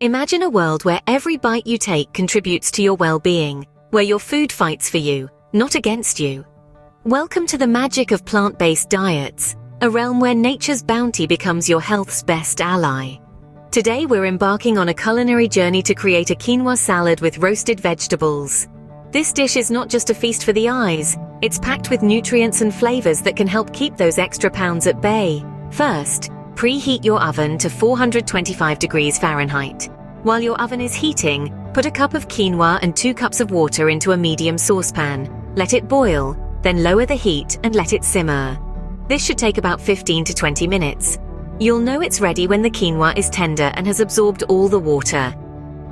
Imagine a world where every bite you take contributes to your well-being, where your food fights for you, not against you. Welcome to the magic of plant-based diets, a realm where nature's bounty becomes your health's best ally. Today we're embarking on a culinary journey to create a quinoa salad with roasted vegetables. This dish is not just a feast for the eyes, it's packed with nutrients and flavors that can help keep those extra pounds at bay. First, preheat your oven to 425 degrees Fahrenheit. While your oven is heating, put a cup of quinoa and 2 cups of water into a medium saucepan. Let it boil, then lower the heat and let it simmer. This should take about 15 to 20 minutes. You'll know it's ready when the quinoa is tender and has absorbed all the water.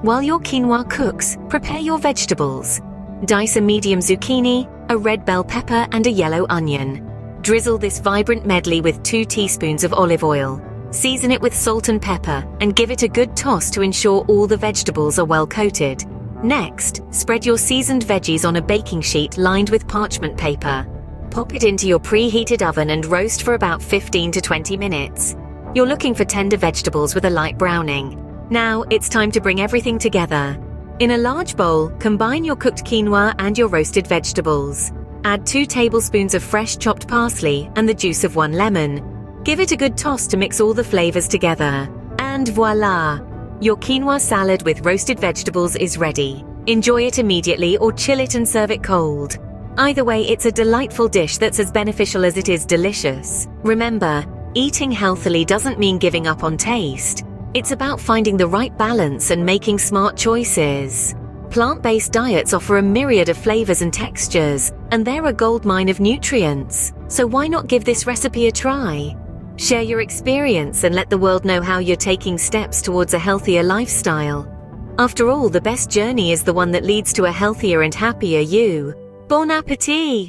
While your quinoa cooks, prepare your vegetables. Dice a medium zucchini, a red bell pepper and a yellow onion. Drizzle this vibrant medley with 2 teaspoons of olive oil. Season it with salt and pepper and give it a good toss to ensure all the vegetables are well coated. Next, spread your seasoned veggies on a baking sheet lined with parchment paper. Pop it into your preheated oven and roast for about 15 to 20 minutes. You're looking for tender vegetables with a light browning. Now, it's time to bring everything together. In a large bowl, combine your cooked quinoa and your roasted vegetables. Add 2 tablespoons of fresh chopped parsley and the juice of 1 lemon. Give it a good toss to mix all the flavors together. And voila! Your quinoa salad with roasted vegetables is ready. Enjoy it immediately or chill it and serve it cold. Either way, it's a delightful dish that's as beneficial as it is delicious. Remember, eating healthily doesn't mean giving up on taste. It's about finding the right balance and making smart choices. Plant-based diets offer a myriad of flavors and textures, and they're a goldmine of nutrients. So why not give this recipe a try? Share your experience and let the world know how you're taking steps towards a healthier lifestyle. After all, the best journey is the one that leads to a healthier and happier you. Bon appétit!